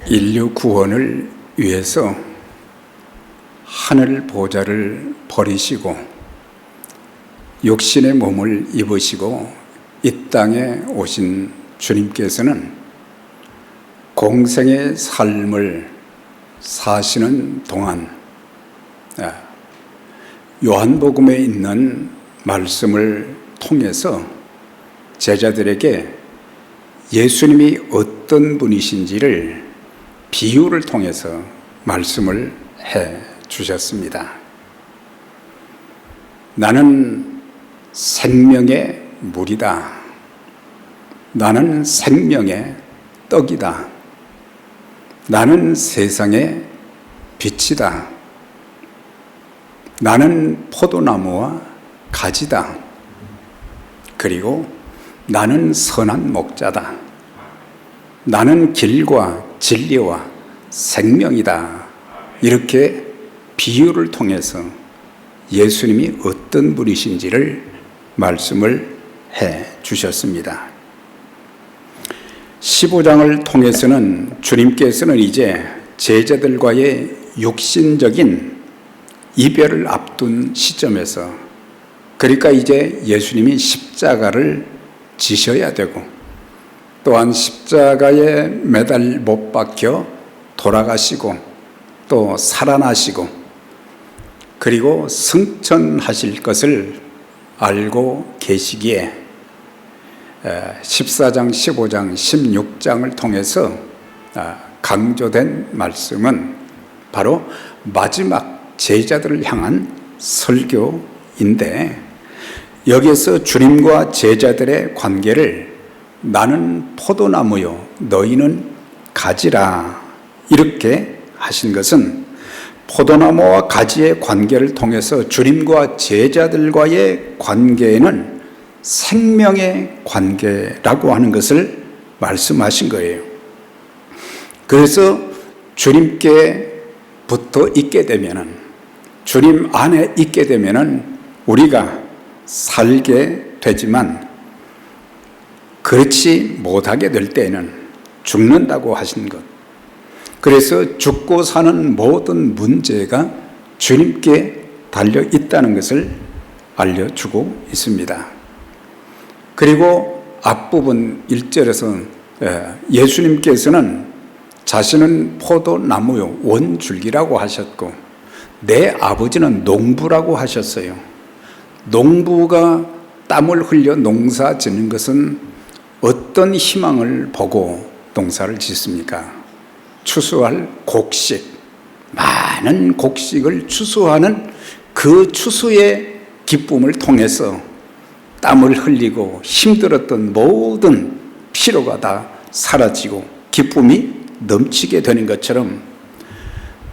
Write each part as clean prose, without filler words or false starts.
인류 구원을 위해서 하늘 보좌를 버리시고 육신의 몸을 입으시고 이 땅에 오신 주님께서는 공생의 삶을 사시는 동안 요한복음에 있는 말씀을 통해서 제자들에게 예수님이 어떤 분이신지를 비유를 통해서 말씀을 해 주셨습니다. 나는 생명의 물이다. 나는 생명의 떡이다. 나는 세상의 빛이다. 나는 포도나무와 가지다. 그리고 나는 선한 목자다. 나는 길과 진리와 생명이다. 이렇게 비유를 통해서 예수님이 어떤 분이신지를 말씀을 해 주셨습니다. 15장을 통해서는 주님께서는 이제 제자들과의 육신적인 이별을 앞둔 시점에서, 그러니까 이제 예수님이 십자가를 지셔야 되고 또한 십자가에 매달 못 박혀 돌아가시고 또 살아나시고 그리고 승천하실 것을 알고 계시기에 14장, 15장, 16장을 통해서 강조된 말씀은 바로 마지막 제자들을 향한 설교인데, 여기에서 주님과 제자들의 관계를 나는 포도나무요 너희는 가지라 이렇게 하신 것은 포도나무와 가지의 관계를 통해서 주님과 제자들과의 관계는 생명의 관계라고 하는 것을 말씀하신 거예요. 그래서 주님께부터 있게 되면은, 주님 안에 있게 되면은 우리가 살게 되지만 그렇지 못하게 될 때에는 죽는다고 하신 것. 그래서 죽고 사는 모든 문제가 주님께 달려 있다는 것을 알려주고 있습니다. 그리고 앞부분 1절에서 예수님께서는 자신은 포도나무요 원줄기라고 하셨고 내 아버지는 농부라고 하셨어요. 농부가 땀을 흘려 농사 짓는 것은 어떤 희망을 보고 농사를 짓습니까? 추수할 곡식, 많은 곡식을 추수하는 그 추수의 기쁨을 통해서 땀을 흘리고 힘들었던 모든 피로가 다 사라지고 기쁨이 넘치게 되는 것처럼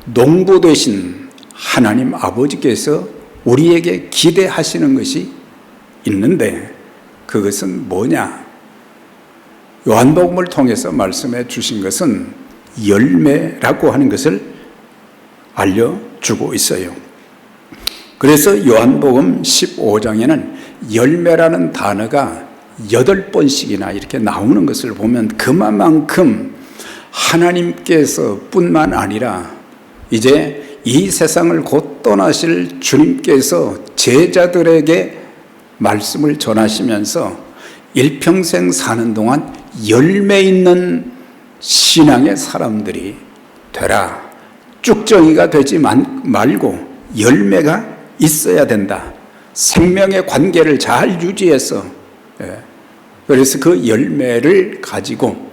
농부 되신 하나님 아버지께서 우리에게 기대하시는 것이 있는데 그것은 뭐냐? 요한복음을 통해서 말씀해 주신 것은 열매라고 하는 것을 알려주고 있어요. 그래서 요한복음 15장에는 열매라는 단어가 8번씩이나 이렇게 나오는 것을 보면 그만큼 하나님께서 뿐만 아니라 이제 이 세상을 곧 떠나실 주님께서 제자들에게 말씀을 전하시면서 일평생 사는 동안 열매 있는 신앙의 사람들이 되라. 쭉정이가 되지 말고 열매가 있어야 된다. 생명의 관계를 잘 유지해서, 그래서 그 열매를 가지고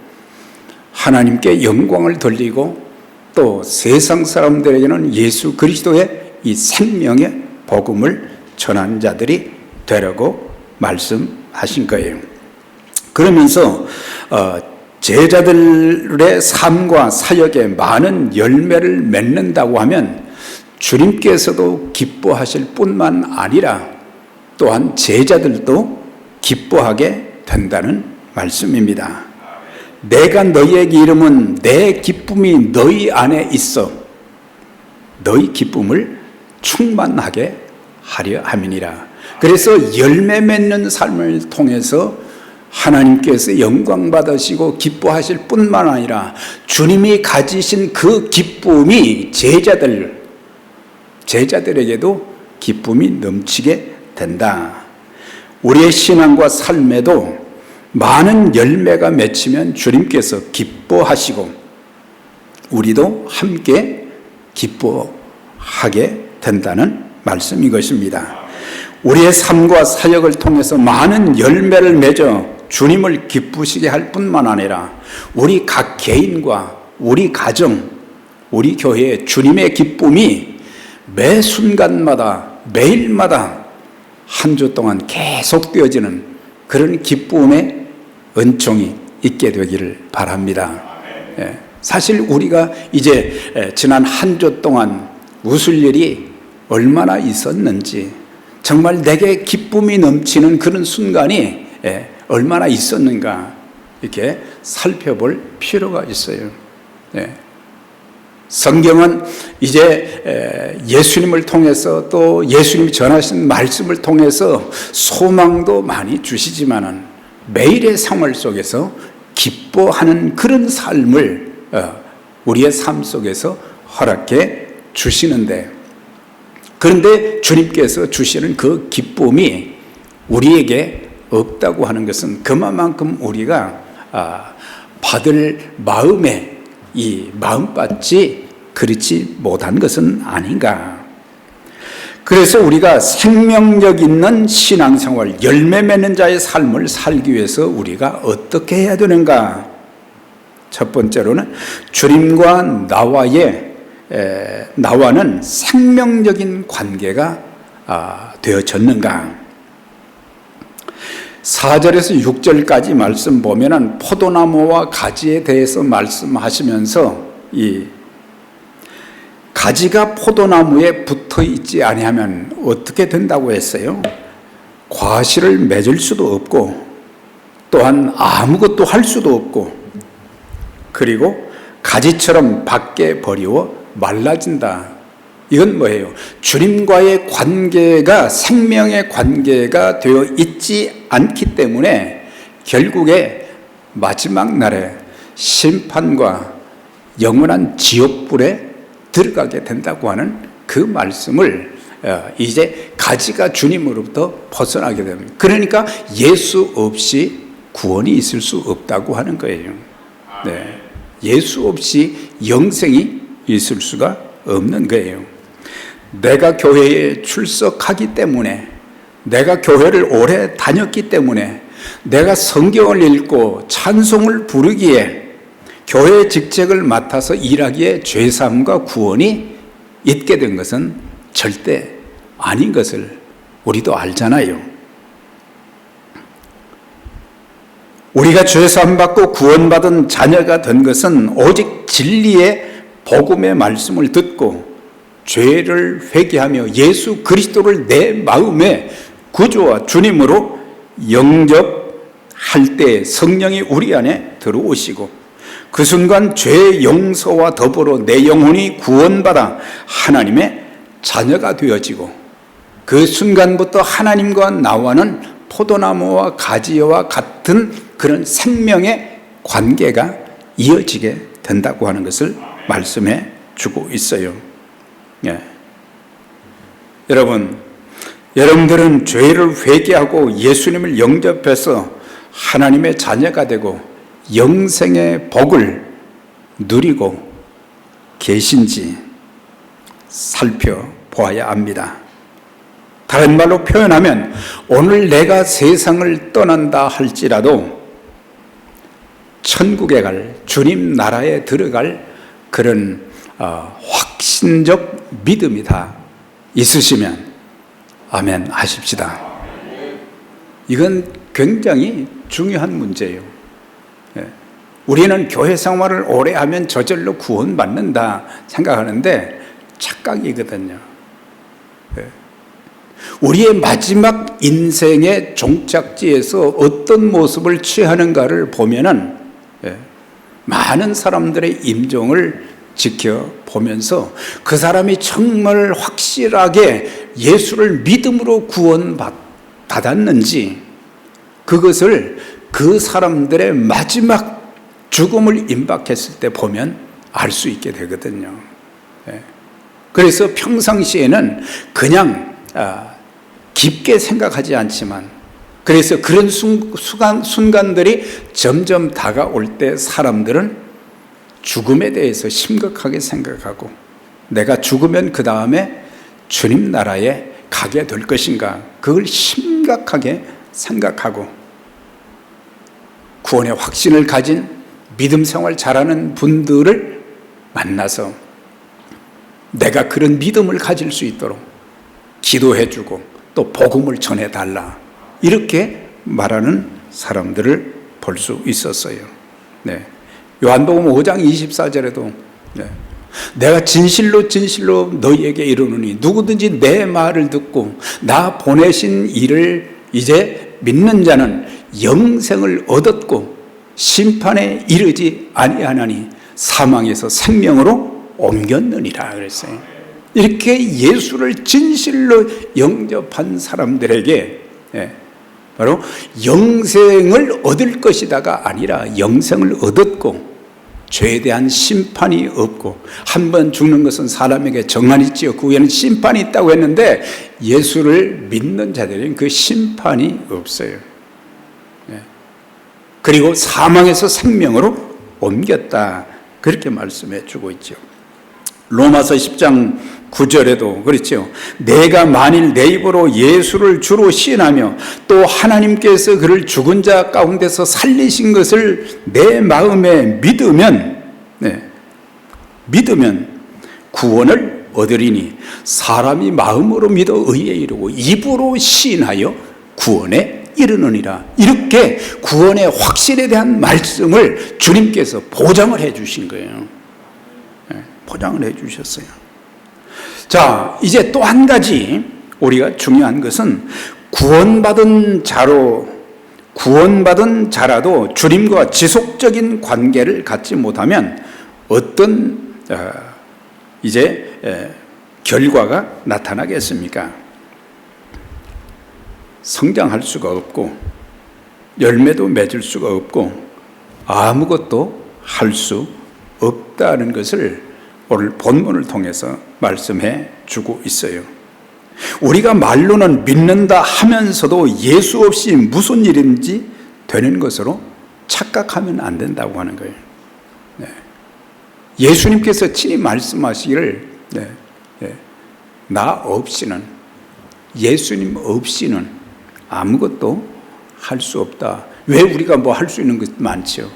하나님께 영광을 돌리고 또 세상 사람들에게는 예수 그리스도의 이 생명의 복음을 전하는 자들이 되라고 말씀하신 거예요. 그러면서 제자들의 삶과 사역에 많은 열매를 맺는다고 하면 주님께서도 기뻐하실 뿐만 아니라 또한 제자들도 기뻐하게 된다는 말씀입니다. 내가 너희에게 이름은 내 기쁨이 너희 안에 있어 너희 기쁨을 충만하게 하려 함이니라. 그래서 열매 맺는 삶을 통해서 하나님께서 영광 받으시고 기뻐하실 뿐만 아니라 주님이 가지신 그 기쁨이 제자들에게도 기쁨이 넘치게 된다. 우리의 신앙과 삶에도 많은 열매가 맺히면 주님께서 기뻐하시고 우리도 함께 기뻐하게 된다는 말씀인 것입니다. 우리의 삶과 사역을 통해서 많은 열매를 맺어 주님을 기쁘시게 할 뿐만 아니라 우리 각 개인과 우리 가정, 우리 교회의 주님의 기쁨이 매 순간마다 매일마다 한 주 동안 계속되어지는 그런 기쁨의 은총이 있게 되기를 바랍니다. 사실 우리가 이제 지난 한 주 동안 웃을 일이 얼마나 있었는지, 정말 내게 기쁨이 넘치는 그런 순간이 얼마나 있었는가 이렇게 살펴볼 필요가 있어요. 성경은 이제 예수님을 통해서 또 예수님이 전하신 말씀을 통해서 소망도 많이 주시지만은 매일의 생활 속에서 기뻐하는 그런 삶을 우리의 삶 속에서 허락해 주시는데, 그런데 주님께서 주시는 그 기쁨이 우리에게 없다고 하는 것은 그만큼 우리가 받을 마음에 이 마음밭이 그렇지 못한 것은 아닌가. 그래서 우리가 생명력 있는 신앙생활, 열매 맺는 자의 삶을 살기 위해서 우리가 어떻게 해야 되는가? 첫 번째로는 주님과 나와는 생명적인 관계가 되어졌는가? 4절에서 6절까지 말씀 보면은 포도나무와 가지에 대해서 말씀하시면서 이 가지가 포도나무에 붙어 있지 아니하면 어떻게 된다고 했어요? 과실을 맺을 수도 없고 또한 아무것도 할 수도 없고, 그리고 가지처럼 밖에 버리워 말라진다. 이건 뭐예요? 주님과의 관계가 생명의 관계가 되어 있지 않기 때문에 결국에 마지막 날에 심판과 영원한 지옥불에 들어가게 된다고 하는 그 말씀을 이제 가지가 주님으로부터 벗어나게 됩니다. 그러니까 예수 없이 구원이 있을 수 없다고 하는 거예요. 예수 없이 영생이 있을 수가 없는 거예요. 내가 교회에 출석하기 때문에, 내가 교회를 오래 다녔기 때문에, 내가 성경을 읽고 찬송을 부르기에, 교회의 직책을 맡아서 일하기에 죄사함과 구원이 있게 된 것은 절대 아닌 것을 우리도 알잖아요. 우리가 죄사함 받고 구원받은 자녀가 된 것은 오직 진리의 복음의 말씀을 듣고 죄를 회개하며 예수 그리스도를 내 마음의 구주와 주님으로 영접할 때 성령이 우리 안에 들어오시고, 그 순간 죄의 용서와 더불어 내 영혼이 구원받아 하나님의 자녀가 되어지고, 그 순간부터 하나님과 나와는 포도나무와 가지와 같은 그런 생명의 관계가 이어지게 된다고 하는 것을 말씀해 주고 있어요. 여러분들은 죄를 회개하고 예수님을 영접해서 하나님의 자녀가 되고 영생의 복을 누리고 계신지 살펴보아야 합니다. 다른 말로 표현하면 오늘 내가 세상을 떠난다 할지라도 천국에 갈, 주님 나라에 들어갈 그런 확신적 믿음이 다 있으시면 아멘 하십시다. 이건 굉장히 중요한 문제예요. 우리는 교회 생활을 오래 하면 저절로 구원받는다 생각하는데 착각이거든요. 우리의 마지막 인생의 종착지에서 어떤 모습을 취하는가를 보면은 많은 사람들의 임종을 지켜보면서 그 사람이 정말 확실하게 예수를 믿음으로 구원받았는지 그것을 그 사람들의 마지막 죽음을 임박했을 때 보면 알 수 있게 되거든요. 그래서 평상시에는 그냥 깊게 생각하지 않지만, 그래서 그런 순간들이 점점 다가올 때 사람들은 죽음에 대해서 심각하게 생각하고, 내가 죽으면 그 다음에 주님 나라에 가게 될 것인가, 그걸 심각하게 생각하고, 구원의 확신을 가진 믿음 생활 잘하는 분들을 만나서 내가 그런 믿음을 가질 수 있도록 기도해주고 또 복음을 전해달라, 이렇게 말하는 사람들을 볼 수 있었어요. 요한복음 5장 24절에도 내가 진실로 진실로 너희에게 이르노니 누구든지 내 말을 듣고 나 보내신 이를 이제 믿는 자는 영생을 얻었고 심판에 이르지 아니하나니 사망에서 생명으로 옮겼느니라 그랬어요. 이렇게 예수를 진실로 영접한 사람들에게 바로 영생을 얻을 것이다가 아니라 영생을 얻었고 죄에 대한 심판이 없고, 한 번 죽는 것은 사람에게 정한이 있지요, 그 후에는 심판이 있다고 했는데 예수를 믿는 자들은 그 심판이 없어요. 그리고 사망에서 생명으로 옮겼다, 그렇게 말씀해 주고 있죠. 로마서 10장 9절에도 그렇죠. 내가 만일 내 입으로 예수를 주로 시인하며 또 하나님께서 그를 죽은 자 가운데서 살리신 것을 내 마음에 믿으면 구원을 얻으리니 사람이 마음으로 믿어 의에 이르고 입으로 시인하여 구원에 이르느니라. 이렇게 구원의 확신에 대한 말씀을 주님께서 보장을 해 주신 거예요. 보장을 해 주셨어요. 자, 이제 또 한 가지 우리가 중요한 것은 구원받은 자라도 주님과 지속적인 관계를 갖지 못하면 어떤 결과가 나타나겠습니까? 성장할 수가 없고 열매도 맺을 수가 없고 아무것도 할 수 없다는 것을 오늘 본문을 통해서 말씀해 주고 있어요. 우리가 말로는 믿는다 하면서도 예수 없이 무슨 일인지 되는 것으로 착각하면 안 된다고 하는 거예요. 예수님께서 친히 말씀하시기를 나 없이는, 예수님 없이는 아무것도 할 수 없다. 왜 우리가 뭐 할 수 있는 것 많죠.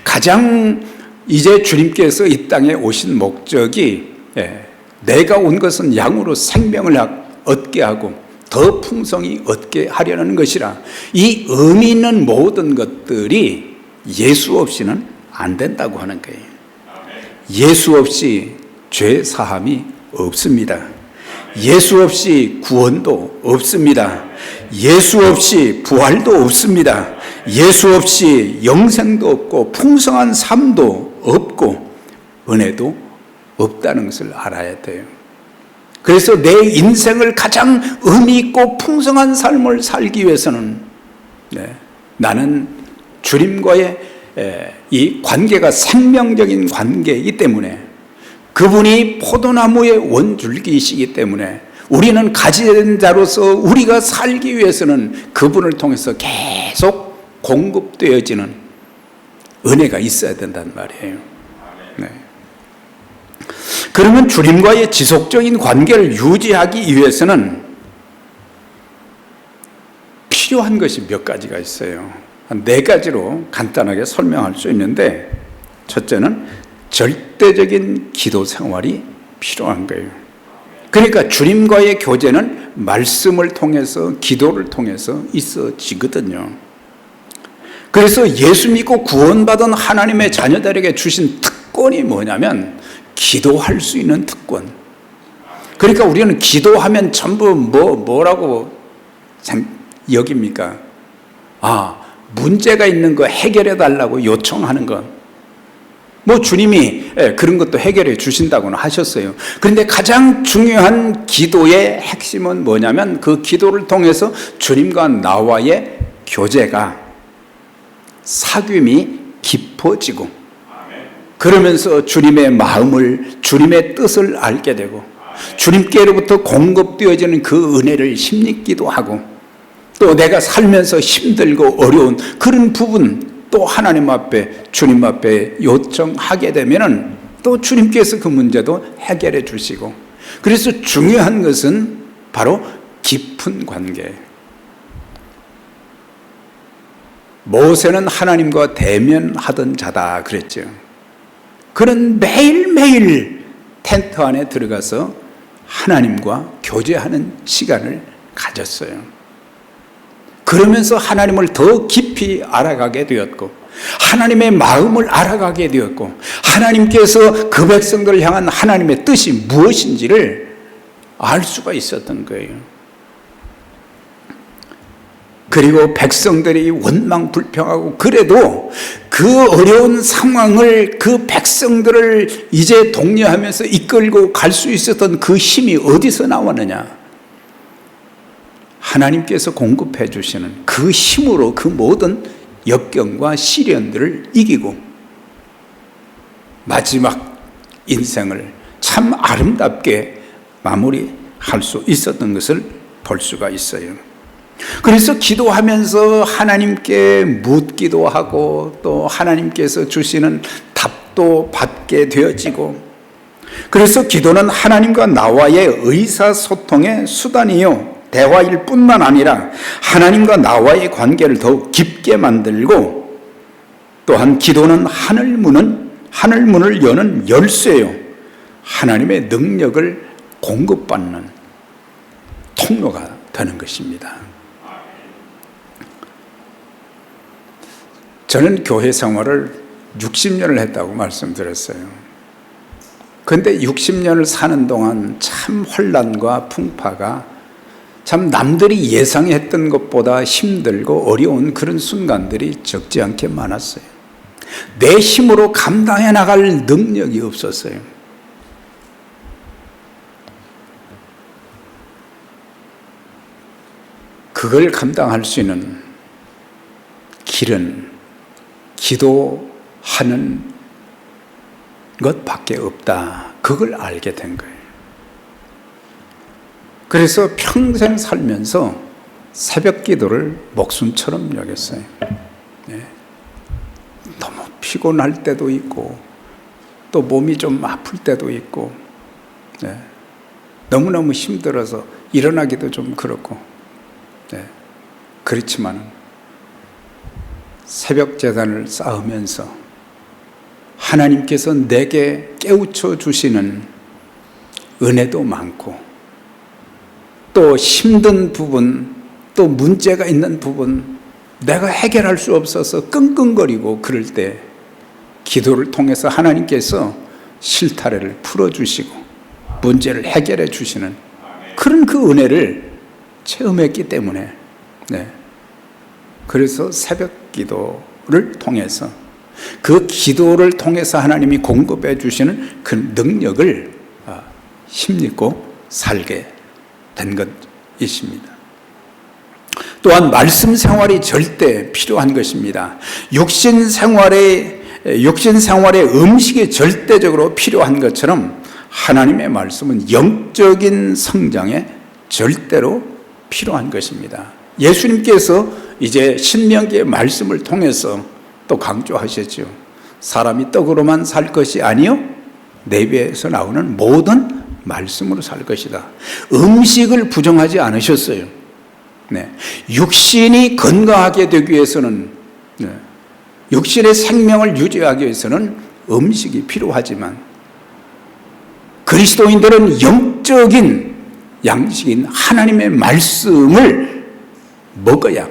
가장 이제 주님께서 이 땅에 오신 목적이 내가 온 것은 양으로 생명을 얻게 하고 더 풍성히 얻게 하려는 것이라, 이 의미 있는 모든 것들이 예수 없이는 안 된다고 하는 거예요. 예수 없이 죄 사함이 없습니다. 예수 없이 구원도 없습니다. 예수 없이 부활도 없습니다. 예수 없이 영생도 없고 풍성한 삶도 없고 은혜도 없다는 것을 알아야 돼요. 그래서 내 인생을 가장 의미 있고 풍성한 삶을 살기 위해서는 나는 주님과의 이 관계가 생명적인 관계이기 때문에, 그분이 포도나무의 원줄기이시기 때문에 우리는 가지된 자로서 우리가 살기 위해서는 그분을 통해서 계속 공급되어지는 은혜가 있어야 된단 말이에요. 그러면 주님과의 지속적인 관계를 유지하기 위해서는 필요한 것이 몇 가지가 있어요. 한 4가지로 간단하게 설명할 수 있는데, 첫째는 절대적인 기도 생활이 필요한 거예요. 그러니까 주님과의 교제는 말씀을 통해서, 기도를 통해서 있어지거든요. 그래서 예수 믿고 구원받은 하나님의 자녀들에게 주신 특권이 뭐냐면 기도할 수 있는 특권. 그러니까 우리는 기도하면 전부 뭐라고 여깁니까? 문제가 있는 거 해결해 달라고 요청하는 것. 주님이 그런 것도 해결해 주신다고는 하셨어요. 그런데 가장 중요한 기도의 핵심은 뭐냐면 그 기도를 통해서 주님과 나와의 교제가 사귐이 깊어지고, 그러면서 주님의 마음을, 주님의 뜻을 알게 되고, 주님께로부터 공급되어지는 그 은혜를 힘입기도 하고, 또 내가 살면서 힘들고 어려운 그런 부분 또 하나님 앞에, 주님 앞에 요청하게 되면은 또 주님께서 그 문제도 해결해 주시고, 그래서 중요한 것은 바로 깊은 관계예요. 모세는 하나님과 대면하던 자다 그랬죠. 그는 매일매일 텐트 안에 들어가서 하나님과 교제하는 시간을 가졌어요. 그러면서 하나님을 더 깊이 알아가게 되었고, 하나님의 마음을 알아가게 되었고, 하나님께서 그 백성들을 향한 하나님의 뜻이 무엇인지를 알 수가 있었던 거예요. 그리고 백성들이 원망불평하고 그래도 그 어려운 상황을, 그 백성들을 이제 독려하면서 이끌고 갈 수 있었던 그 힘이 어디서 나왔느냐? 하나님께서 공급해 주시는 그 힘으로 그 모든 역경과 시련들을 이기고 마지막 인생을 참 아름답게 마무리할 수 있었던 것을 볼 수가 있어요. 그래서 기도하면서 하나님께 묻기도 하고, 또 하나님께서 주시는 답도 받게 되어지고, 그래서 기도는 하나님과 나와의 의사소통의 수단이요, 대화일 뿐만 아니라 하나님과 나와의 관계를 더욱 깊게 만들고, 또한 기도는 하늘문을 여는 열쇠요, 하나님의 능력을 공급받는 통로가 되는 것입니다. 저는 교회 생활을 60년을 했다고 말씀드렸어요. 그런데 60년을 사는 동안 참 혼란과 풍파가 참 남들이 예상했던 것보다 힘들고 어려운 그런 순간들이 적지 않게 많았어요. 내 힘으로 감당해 나갈 능력이 없었어요. 그걸 감당할 수 있는 길은 기도하는 것밖에 없다. 그걸 알게 된 거예요. 그래서 평생 살면서 새벽 기도를 목숨처럼 여겼어요. 네. 너무 피곤할 때도 있고, 또 몸이 좀 아플 때도 있고, 네. 너무너무 힘들어서 일어나기도 좀 그렇고, 네. 그렇지만 새벽 제단을 쌓으면서 하나님께서 내게 깨우쳐 주시는 은혜도 많고, 또 힘든 부분, 또 문제가 있는 부분, 내가 해결할 수 없어서 끙끙거리고 그럴 때 기도를 통해서 하나님께서 실타래를 풀어주시고 문제를 해결해 주시는 그런 그 은혜를 체험했기 때문에, 네. 그래서 새벽 기도를 통해서, 그 기도를 통해서 하나님이 공급해 주시는 그 능력을 힘입고 살게 된 것이십니다. 또한 말씀 생활이 절대 필요한 것입니다. 육신 생활에 음식이 절대적으로 필요한 것처럼 하나님의 말씀은 영적인 성장에 절대로 필요한 것입니다. 예수님께서 이제 신명기의 말씀을 통해서 또 강조하셨죠. 사람이 떡으로만 살 것이 아니요 내 입에서 나오는 모든 말씀으로 살 것이다. 음식을 부정하지 않으셨어요. 네. 육신이 건강하게 되기 위해서는, 네. 육신의 생명을 유지하기 위해서는 음식이 필요하지만, 그리스도인들은 영적인 양식인 하나님의 말씀을 먹어야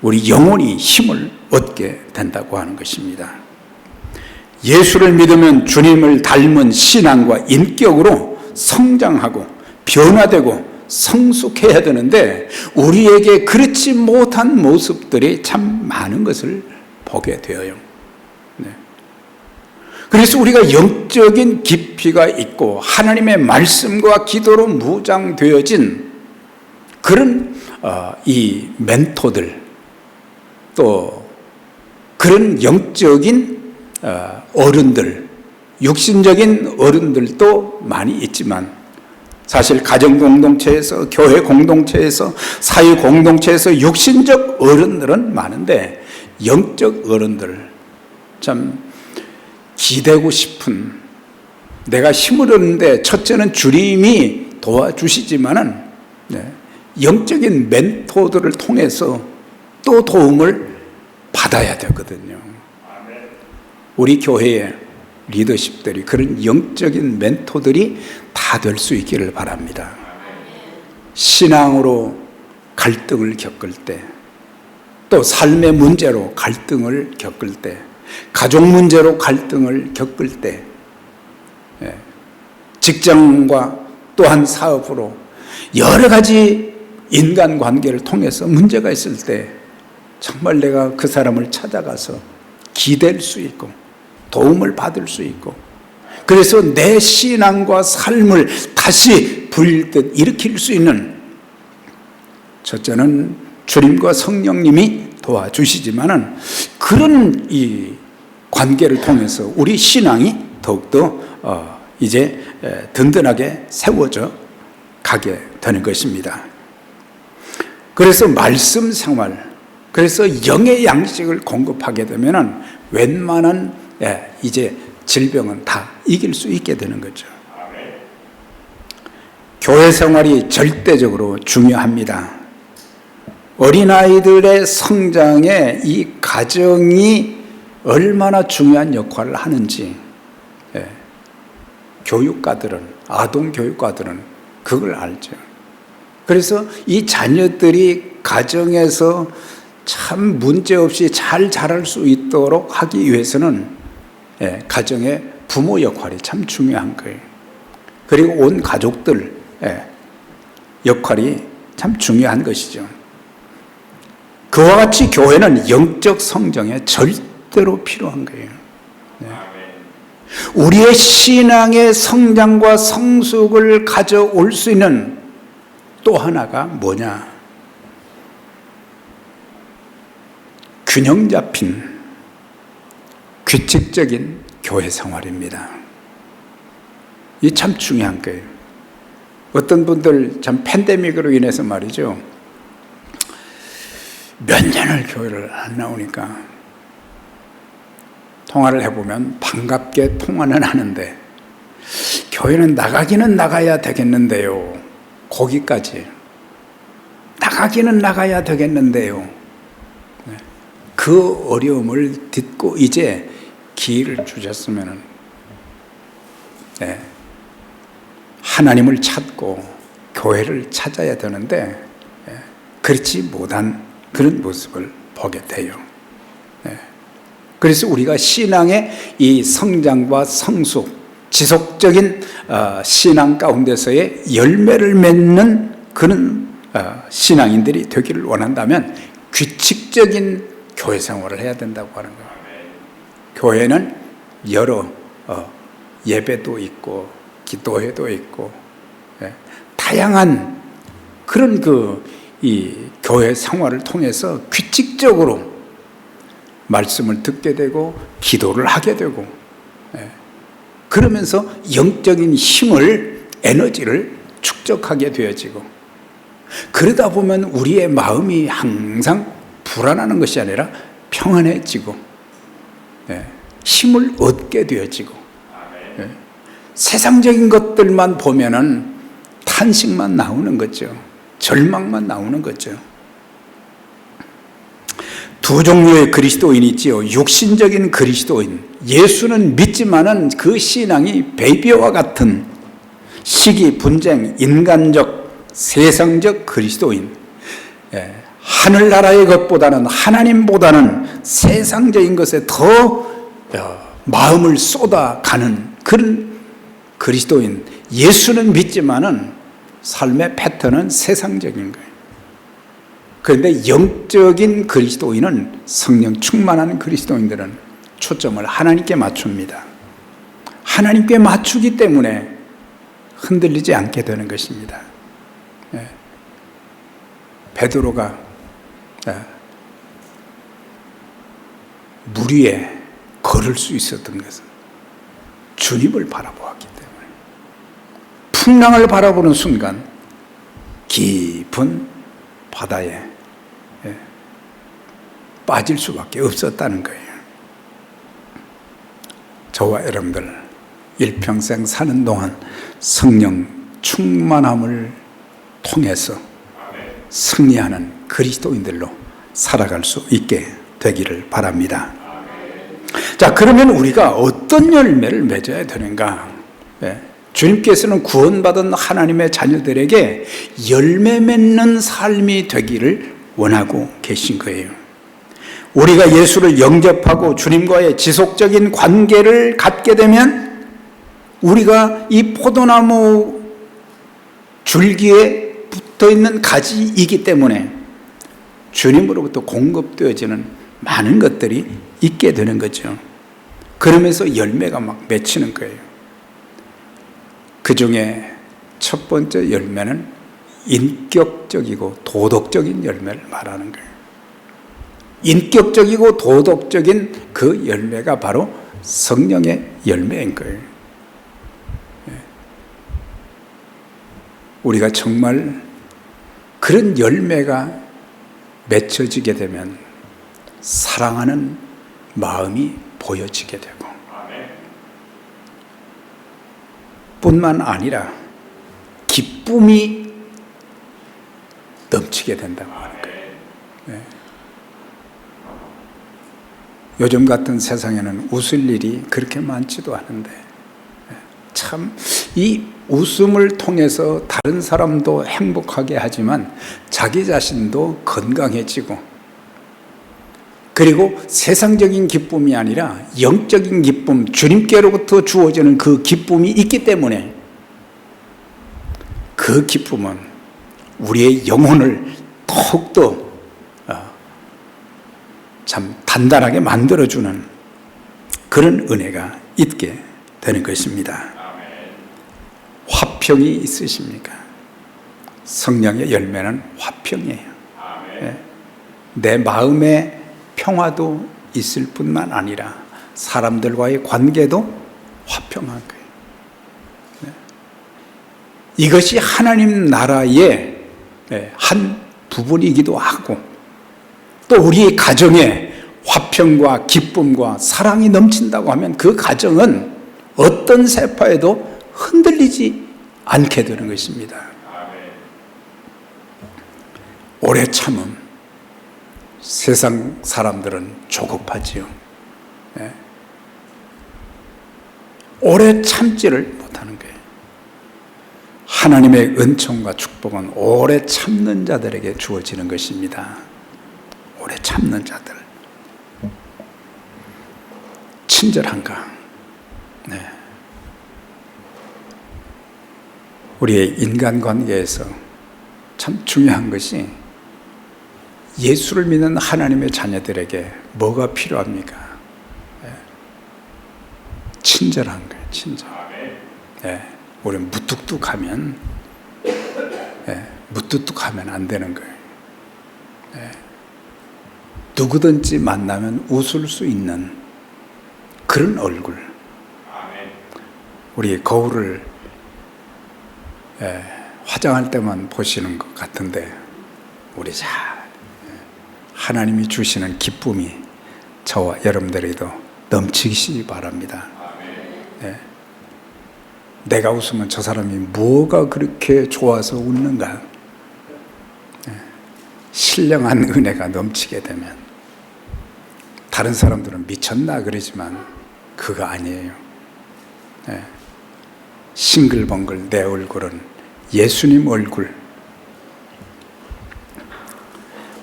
우리 영혼이 힘을 얻게 된다고 하는 것입니다. 예수를 믿으면 주님을 닮은 신앙과 인격으로 성장하고 변화되고 성숙해야 되는데, 우리에게 그렇지 못한 모습들이 참 많은 것을 보게 되어요. 네. 그래서 우리가 영적인 깊이가 있고 하나님의 말씀과 기도로 무장되어진 그런 이 멘토들, 또 그런 영적인 어른들, 육신적인 어른들도 많이 있지만 사실 가정 공동체에서, 교회 공동체에서, 사회 공동체에서 육신적 어른들은 많은데 영적 어른들, 참 기대고 싶은, 내가 힘을 얻는데 첫째는 주님이 도와주시지만은 영적인 멘토들을 통해서 또 도움을 받아야 되거든요. 우리 교회의 리더십들이 그런 영적인 멘토들이 다 될 수 있기를 바랍니다. 신앙으로 갈등을 겪을 때, 또 삶의 문제로 갈등을 겪을 때, 가족 문제로 갈등을 겪을 때, 직장과 또한 사업으로 여러 가지 인간관계를 통해서 문제가 있을 때 정말 내가 그 사람을 찾아가서 기댈 수 있고 도움을 받을 수 있고, 그래서 내 신앙과 삶을 다시 불듯 일으킬 수 있는, 첫째는 주님과 성령님이 도와주시지만은 그런 이 관계를 통해서 우리 신앙이 더욱더 이제 든든하게 세워져 가게 되는 것입니다. 그래서 말씀 생활, 그래서 영의 양식을 공급하게 되면은 웬만한 이제 질병은 다 이길 수 있게 되는 거죠. 교회 생활이 절대적으로 중요합니다. 어린아이들의 성장에 이 가정이 얼마나 중요한 역할을 하는지 교육가들은, 아동 교육가들은 그걸 알죠. 그래서 이 자녀들이 가정에서 참 문제없이 잘 자랄 수 있도록 하기 위해서는 가정의 부모 역할이 참 중요한 거예요. 그리고 온 가족들 역할이 참 중요한 것이죠. 그와 같이 교회는 영적 성장에 절대로 필요한 거예요. 우리의 신앙의 성장과 성숙을 가져올 수 있는 또 하나가 뭐냐? 균형 잡힌 규칙적인 교회 생활입니다. 이 참 중요한 거예요. 어떤 분들 참 팬데믹으로 인해서 말이죠, 몇 년을 교회를 안 나오니까 통화를 해보면 반갑게 통화는 하는데 교회는 나가기는 나가야 되겠는데요. 거기까지 나가기는 나가야 되겠는데요. 그 어려움을 딛고 이제 기회를 주셨으면 하나님을 찾고 교회를 찾아야 되는데 그렇지 못한 그런 모습을 보게 돼요. 그래서 우리가 신앙의 이 성장과 성숙, 지속적인 신앙 가운데서의 열매를 맺는 그런 신앙인들이 되기를 원한다면 규칙적인 교회 생활을 해야 된다고 하는 거예요. 교회는 여러 예배도 있고 기도회도 있고 다양한 그런 이 교회 생활을 통해서 규칙적으로 말씀을 듣게 되고 기도를 하게 되고 그러면서 영적인 힘을, 에너지를 축적하게 되어지고, 그러다 보면 우리의 마음이 항상 불안하는 것이 아니라 평안해지고 힘을 얻게 되어지고, 세상적인 것들만 보면은 탄식만 나오는 거죠. 절망만 나오는 거죠. 두 종류의 그리스도인이 있지요. 육신적인 그리스도인, 예수는 믿지만은 그 신앙이 베이비와 같은 시기, 분쟁, 인간적, 세상적 그리스도인, 하늘나라의 것보다는, 하나님보다는 세상적인 것에 더 마음을 쏟아가는 그런 그리스도인, 예수는 믿지만은 삶의 패턴은 세상적인 거예요. 그런데 영적인 그리스도인은, 성령 충만한 그리스도인들은 초점을 하나님께 맞춥니다. 하나님께 맞추기 때문에 흔들리지 않게 되는 것입니다. 베드로가 물 위에 걸을 수 있었던 것은 주님을 바라보았기 때문에 풍랑을 바라보는 순간 깊은 바다에 빠질 수밖에 없었다는 거예요. 저와 여러분들 일평생 사는 동안 성령 충만함을 통해서 승리하는 그리스도인들로 살아갈 수 있게 되기를 바랍니다. 자, 그러면 우리가 어떤 열매를 맺어야 되는가? 주님께서는 구원받은 하나님의 자녀들에게 열매 맺는 삶이 되기를 원하고 계신 거예요. 우리가 예수를 영접하고 주님과의 지속적인 관계를 갖게 되면 우리가 이 포도나무 줄기에 붙어있는 가지이기 때문에 주님으로부터 공급되어지는 많은 것들이 있게 되는 거죠. 그러면서 열매가 막 맺히는 거예요. 그 중에 첫 번째 열매는 인격적이고 도덕적인 열매를 말하는 거예요. 인격적이고 도덕적인 그 열매가 바로 성령의 열매인 거예요. 우리가 정말 그런 열매가 맺혀지게 되면 사랑하는 마음이 보여지게 되고 뿐만 아니라 기쁨이 넘치게 된다고 하는 거예요. 네. 요즘 같은 세상에는 웃을 일이 그렇게 많지도 않은데 참 이 웃음을 통해서 다른 사람도 행복하게 하지만 자기 자신도 건강해지고 그리고 세상적인 기쁨이 아니라 영적인 기쁨, 주님께로부터 주어지는 그 기쁨이 있기 때문에 그 기쁨은 우리의 영혼을 더욱더 참 단단하게 만들어주는 그런 은혜가 있게 되는 것입니다. 화평이 있으십니까? 성령의 열매는 화평이에요. 내 마음에 평화도 있을 뿐만 아니라 사람들과의 관계도 화평한 거예요. 이것이 하나님 나라의 한 부분이기도 하고 또 우리 가정에 화평과 기쁨과 사랑이 넘친다고 하면 그 가정은 어떤 세파에도 흔들리지 않게 되는 것입니다. 오래 참음. 세상 사람들은 조급하지요. 오래 참지를 못하는 거예요. 하나님의 은총과 축복은 오래 참는 자들에게 주어지는 것입니다. 오래 참는 자들. 친절한가? 네. 우리의 인간관계에서 참 중요한 것이 예수를 믿는 하나님의 자녀들에게 뭐가 필요합니까? 네. 친절한 거예요. 친절. 네. 우리는 무뚝뚝하면 무뚝뚝하면 안 되는 거예요. 네. 누구든지 만나면 웃을 수 있는 그런 얼굴. 우리 거울을 화장할 때만 보시는 것 같은데 우리 하나님이 주시는 기쁨이 저와 여러분들에게도 넘치시기 바랍니다. 내가 웃으면 저 사람이 뭐가 그렇게 좋아서 웃는가? 신령한 은혜가 넘치게 되면 다른 사람들은 미쳤나 그러지만 그거 아니에요. 싱글벙글 내 얼굴은 예수님 얼굴.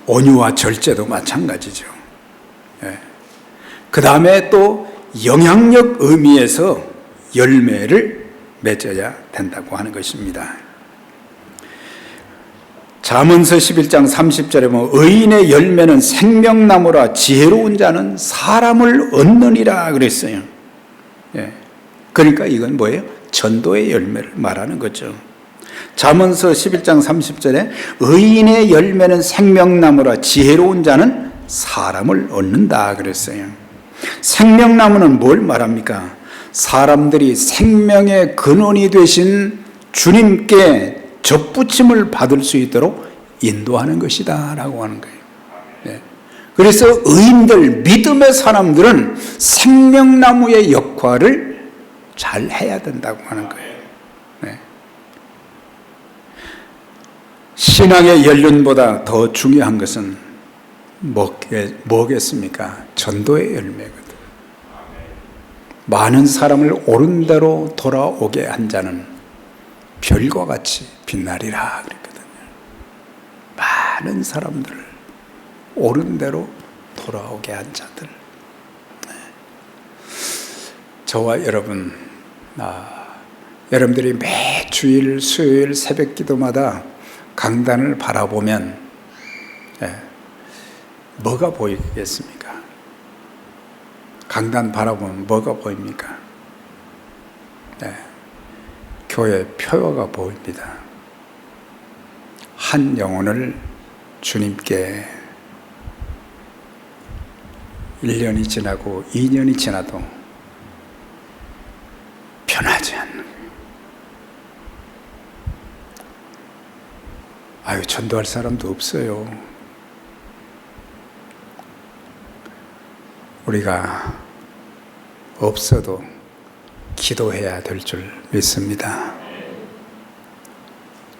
온유와 절제도 마찬가지죠. 그 다음에 또 영향력 의미에서 열매를 맺어야 된다고 하는 것입니다. 잠언서 11장 30절에 보면 의인의 열매는 생명나무라 지혜로운 자는 사람을 얻느니라 그랬어요. 그러니까 이건 뭐예요? 전도의 열매를 말하는 거죠. 잠언서 11장 30절에 의인의 열매는 생명나무라 지혜로운 자는 사람을 얻는다 그랬어요. 생명나무는 뭘 말합니까? 사람들이 생명의 근원이 되신 주님께 접붙임을 받을 수 있도록 인도하는 것이다 라고 하는 거예요. 네. 그래서 의인들, 믿음의 사람들은 생명나무의 역할을 잘 해야 된다고 하는 거예요. 네. 신앙의 연륜보다 더 중요한 것은 뭐겠습니까? 전도의 열매거든. 많은 사람을 옳은 대로 돌아오게 한 자는 별과 같이 빛나리라 그랬거든요. 많은 사람들을 옳은 대로 돌아오게 한 자들. 네. 저와 여러분, 여러분들이 매 주일 수요일 새벽 기도마다 강단을 바라보면 뭐가 보이겠습니까? 강단 바라보면 뭐가 보입니까? 교회 표어가 보입니다. 한 영혼을 주님께 1년이 지나고 2년이 지나도 변하지 않는 거예요. 전도할 사람도 없어요. 우리가 없어도 기도해야 될 줄 믿습니다.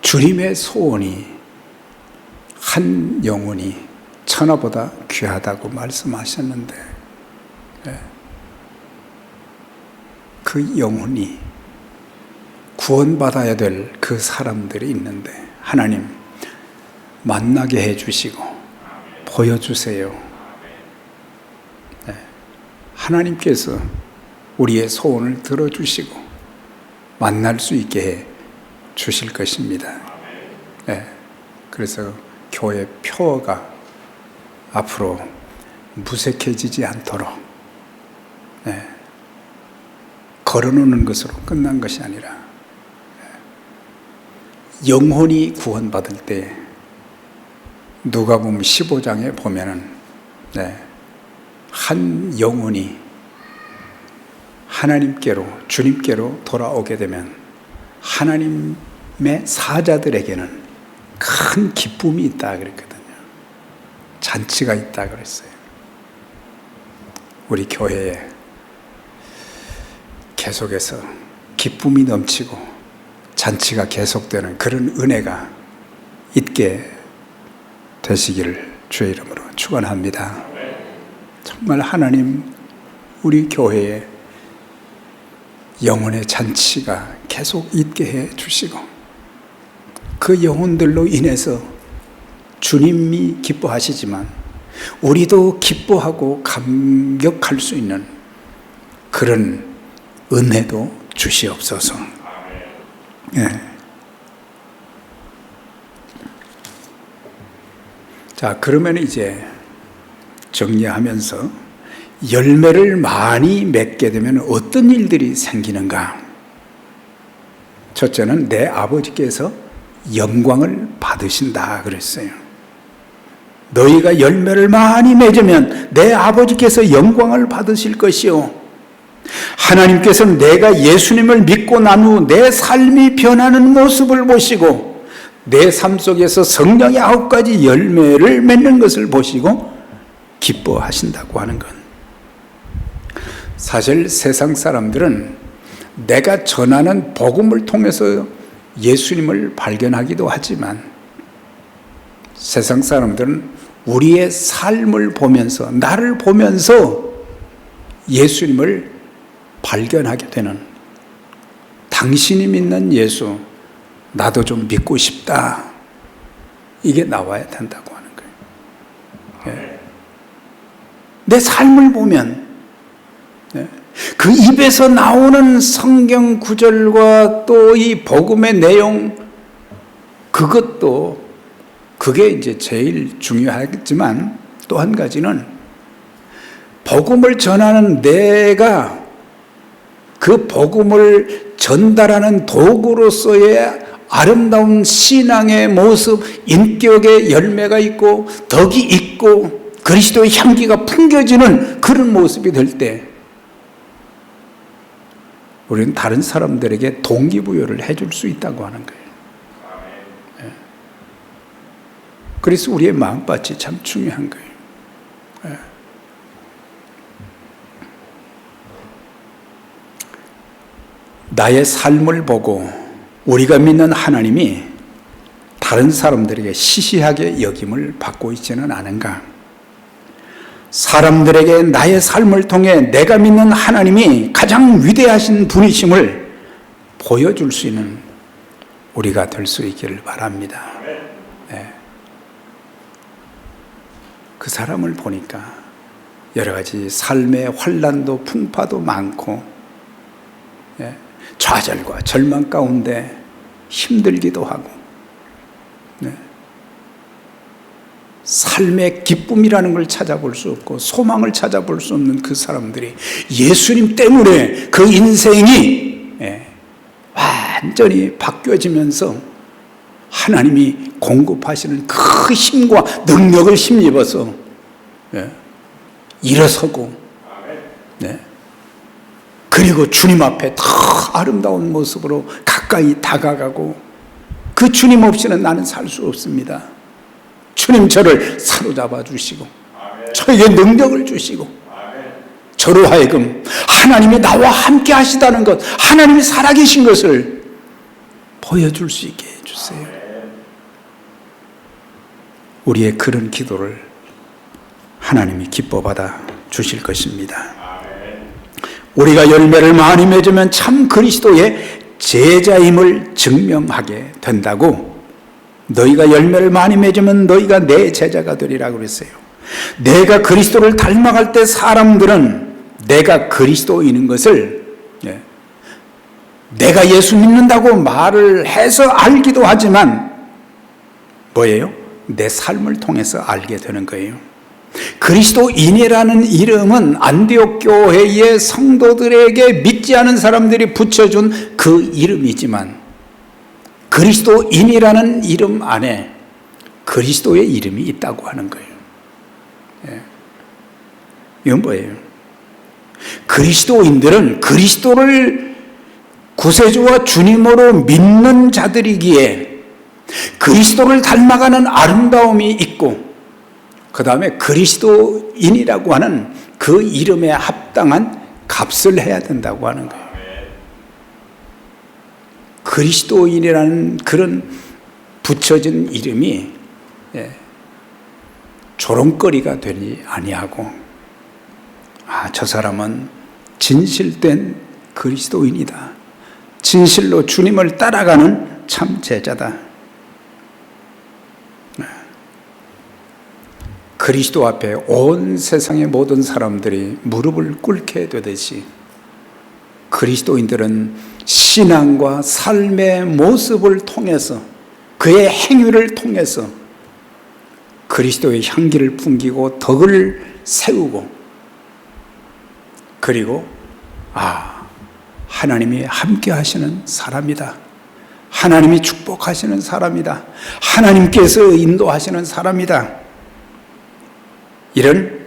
주님의 소원이 한 영혼이 천하보다 귀하다고 말씀하셨는데 그 영혼이 구원받아야 될 그 사람들이 있는데 하나님 만나게 해주시고 보여주세요. 하나님께서 우리의 소원을 들어주시고 만날 수 있게 해 주실 것입니다. 그래서 교회 표어가 앞으로 무색해지지 않도록 걸어놓는 것으로 끝난 것이 아니라 영혼이 구원받을 때 누가복음 15장에 보면은 한 영혼이 하나님께로 주님께로 돌아오게 되면 하나님의 사자들에게는 큰 기쁨이 있다 그랬거든요. 잔치가 있다 그랬어요. 우리 교회에 계속해서 기쁨이 넘치고 잔치가 계속되는 그런 은혜가 있게 되시기를 주의 이름으로 축원합니다. 정말 하나님 우리 교회에 영혼의 잔치가 계속 있게 해 주시고 그 영혼들로 인해서 주님이 기뻐하시지만 우리도 기뻐하고 감격할 수 있는 그런 은혜도 주시옵소서. 자, 그러면 이제 정리하면서 열매를 많이 맺게 되면 어떤 일들이 생기는가? 첫째는 내 아버지께서 영광을 받으신다 그랬어요. 너희가 열매를 많이 맺으면 내 아버지께서 영광을 받으실 것이요. 하나님께서는 내가 예수님을 믿고 난 후 내 삶이 변하는 모습을 보시고 내 삶 속에서 성령의 9가지 열매를 맺는 것을 보시고 기뻐하신다고 하는 것. 사실 세상 사람들은 내가 전하는 복음을 통해서 예수님을 발견하기도 하지만 세상 사람들은 우리의 삶을 보면서 나를 보면서 예수님을 발견하게 되는 당신이 믿는 예수 나도 좀 믿고 싶다 이게 나와야 된다고 하는 거예요. 내 삶을 보면 그 입에서 나오는 성경 구절과 또 이 복음의 내용 그게 이제 제일 중요하겠지만 또 한 가지는 복음을 전하는 내가 그 복음을 전달하는 도구로서의 아름다운 신앙의 모습, 인격의 열매가 있고 덕이 있고 그리스도의 향기가 풍겨지는 그런 모습이 될 때 우리는 다른 사람들에게 동기부여를 해줄 수 있다고 하는 거예요. 그래서 우리의 마음밭이 참 중요한 거예요. 나의 삶을 보고 우리가 믿는 하나님이 다른 사람들에게 시시하게 여김을 받고 있지는 않은가? 사람들에게 나의 삶을 통해 내가 믿는 하나님이 가장 위대하신 분이심을 보여줄 수 있는 우리가 될 수 있기를 바랍니다. 네. 그 사람을 보니까 여러 가지 삶의 환난도 풍파도 많고, 네. 좌절과 절망 가운데 힘들기도 하고, 네. 삶의 기쁨이라는 걸 찾아볼 수 없고 소망을 찾아볼 수 없는 그 사람들이 예수님 때문에 그 인생이 완전히 바뀌어지면서 하나님이 공급하시는 그 힘과 능력을 힘입어서 일어서고, 그리고 주님 앞에 더 아름다운 모습으로 가까이 다가가고, 그 주님 없이는 나는 살 수 없습니다. 주님 저를 사로잡아 주시고 저에게 능력을 주시고 저로 하여금 하나님이 나와 함께 하시다는 것, 하나님이 살아계신 것을 보여줄 수 있게 해주세요. 우리의 그런 기도를 하나님이 기뻐받아 주실 것입니다. 우리가 열매를 많이 맺으면 참 그리스도의 제자임을 증명하게 된다고, 너희가 열매를 많이 맺으면 너희가 내 제자가 되리라고 그랬어요. 내가 그리스도를 닮아갈 때 사람들은 내가 그리스도인인 것을, 내가 예수 믿는다고 말을 해서 알기도 하지만 뭐예요? 내 삶을 통해서 알게 되는 거예요. 그리스도인이라는 이름은 안디옥 교회의 성도들에게 믿지 않은 사람들이 붙여준 그 이름이지만, 그리스도인이라는 이름 안에 그리스도의 이름이 있다고 하는 거예요. 이건 뭐예요? 그리스도인들은 그리스도를 구세주와 주님으로 믿는 자들이기에 그리스도를 닮아가는 아름다움이 있고, 그 다음에 그리스도인이라고 하는 그 이름에 합당한 값을 해야 된다고 하는 거예요. 그리스도인이라는 그런 붙여진 이름이 조롱거리가 되지 아니하고, 저 사람은 진실된 그리스도인이다, 진실로 주님을 따라가는 참 제자다. 그리스도 앞에 온 세상의 모든 사람들이 무릎을 꿇게 되듯이 그리스도인들은 신앙과 삶의 모습을 통해서, 그의 행위를 통해서 그리스도의 향기를 풍기고 덕을 세우고, 그리고 하나님이 함께 하시는 사람이다, 하나님이 축복하시는 사람이다, 하나님께서 인도하시는 사람이다, 이런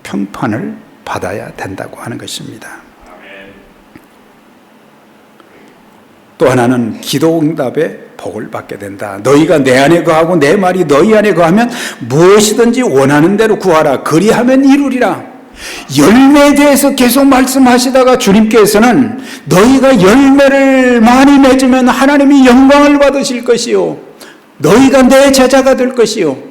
평판을 받아야 된다고 하는 것입니다. 또 하나는 기도 응답의 복을 받게 된다. 너희가 내 안에 거하고 내 말이 너희 안에 거하면 무엇이든지 원하는 대로 구하라. 그리하면 이루리라. 열매에 대해서 계속 말씀하시다가 주님께서는 너희가 열매를 많이 맺으면 하나님이 영광을 받으실 것이요, 너희가 내 제자가 될 것이요,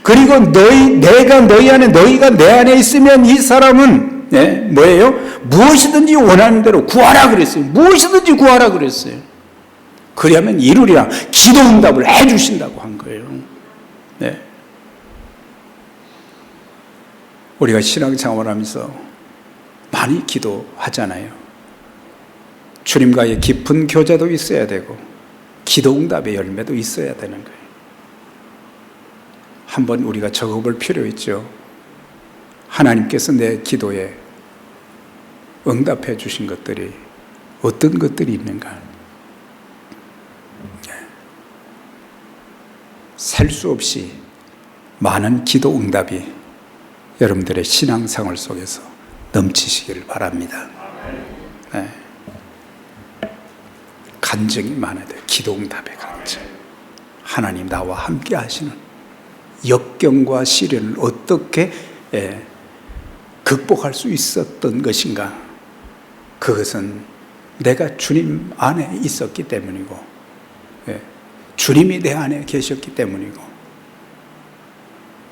그리고 내가 너희 안에, 너희가 내 안에 있으면 이 사람은 뭐예요? 무엇이든지 원하는 대로 구하라 그랬어요. 무엇이든지 구하라 그랬어요. 그리하면 이루리라. 기도 응답을 해주신다고 한 거예요. 우리가 신앙생활을 하면서 많이 기도하잖아요. 주님과의 깊은 교제도 있어야 되고 기도 응답의 열매도 있어야 되는 거예요. 한번 우리가 적어볼 필요 있죠. 하나님께서 내 기도에 응답해 주신 것들이 어떤 것들이 있는가? 셀 수 없이 많은 기도 응답이 여러분들의 신앙생활 속에서 넘치시기를 바랍니다. 네. 간증이 많아야 돼요. 기도응답의 간증. 하나님 나와 함께 하시는 역경과 시련을 어떻게 극복할 수 있었던 것인가. 그것은 내가 주님 안에 있었기 때문이고, 주님이 내 안에 계셨기 때문이고,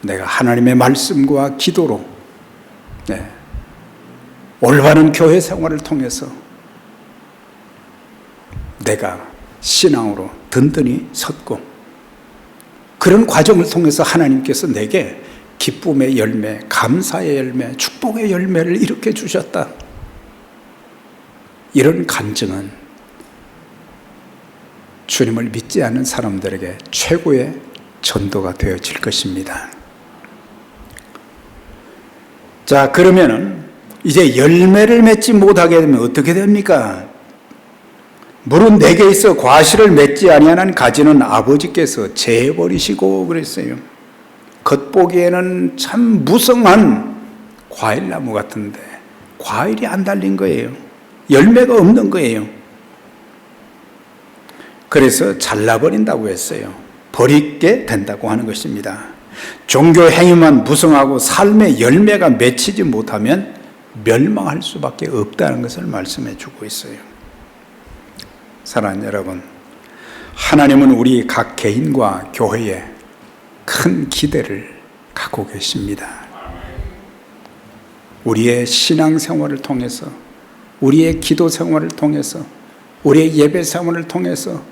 내가 하나님의 말씀과 기도로 올바른 교회 생활을 통해서 내가 신앙으로 든든히 섰고, 그런 과정을 통해서 하나님께서 내게 기쁨의 열매, 감사의 열매, 축복의 열매를 일으켜 주셨다. 이런 간증은 주님을 믿지 않는 사람들에게 최고의 전도가 되어질 것입니다. 자, 그러면은 이제 열매를 맺지 못하게 되면 어떻게 됩니까? 물은 내게 있어 과실을 맺지 아니하는 가지는 아버지께서 재버리시고 그랬어요. 겉보기에는 참 무성한 과일나무 같은데 과일이 안 달린 거예요. 열매가 없는 거예요. 그래서 잘라버린다고 했어요. 버리게 된다고 하는 것입니다. 종교 행위만 무성하고 삶의 열매가 맺히지 못하면 멸망할 수밖에 없다는 것을 말씀해 주고 있어요. 사랑하는 여러분, 하나님은 우리 각 개인과 교회에 큰 기대를 갖고 계십니다. 우리의 신앙생활을 통해서, 우리의 기도 생활을 통해서, 우리의 예배 생활을 통해서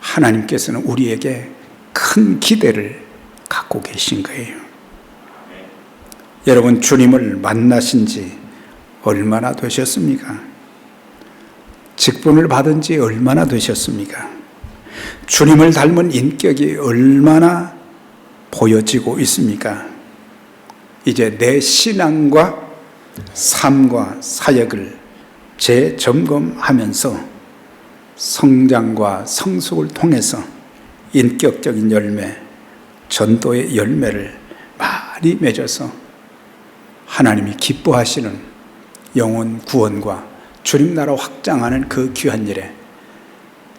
하나님께서는 우리에게 큰 기대를 갖고 계신 거예요. 여러분, 주님을 만나신 지 얼마나 되셨습니까? 직분을 받은 지 얼마나 되셨습니까? 주님을 닮은 인격이 얼마나 보여지고 있습니까? 이제 내 신앙과 삶과 사역을 재점검하면서 성장과 성숙을 통해서 인격적인 열매, 전도의 열매를 많이 맺어서 하나님이 기뻐하시는 영혼 구원과 주님 나라 확장하는 그 귀한 일에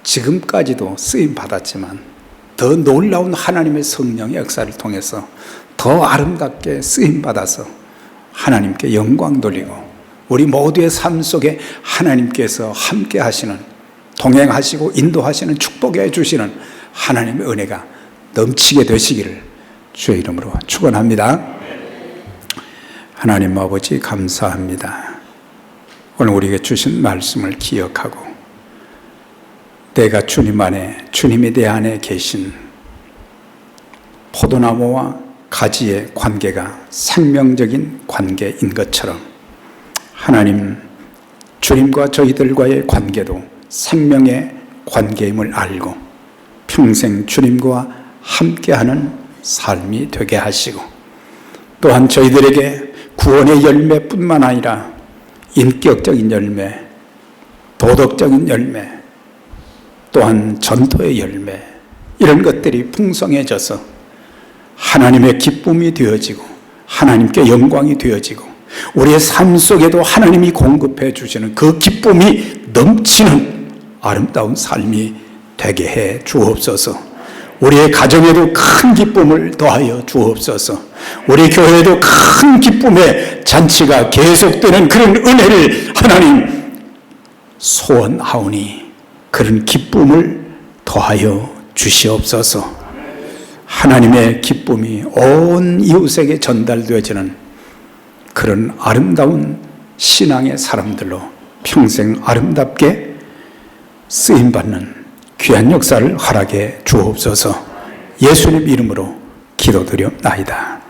지금까지도 쓰임 받았지만 더 놀라운 하나님의 성령의 역사를 통해서 더 아름답게 쓰임 받아서 하나님께 영광 돌리고 우리 모두의 삶 속에 하나님께서 함께 하시는, 동행하시고 인도하시는, 축복해 주시는 하나님의 은혜가 넘치게 되시기를 주의 이름으로 축원합니다. 하나님 아버지 감사합니다. 오늘 우리에게 주신 말씀을 기억하고 내가 주님 안에, 주님이 내 안에 계신 포도나무와 가지의 관계가 생명적인 관계인 것처럼 하나님, 주님과 저희들과의 관계도 생명의 관계임을 알고 평생 주님과 함께하는 삶이 되게 하시고, 또한 저희들에게 구원의 열매뿐만 아니라 인격적인 열매, 도덕적인 열매, 또한 전도의 열매, 이런 것들이 풍성해져서 하나님의 기쁨이 되어지고 하나님께 영광이 되어지고 우리의 삶 속에도 하나님이 공급해 주시는 그 기쁨이 넘치는 아름다운 삶이 되게 해 주옵소서. 우리의 가정에도 큰 기쁨을 더하여 주옵소서. 우리 교회에도 큰 기쁨의 잔치가 계속되는 그런 은혜를 하나님 소원하오니 그런 기쁨을 더하여 주시옵소서. 하나님의 기쁨이 온 이웃에게 전달되어지는 그런 아름다운 신앙의 사람들로 평생 아름답게 쓰임받는 귀한 역사를 허락해 주옵소서. 예수님 이름으로 기도드렸나이다.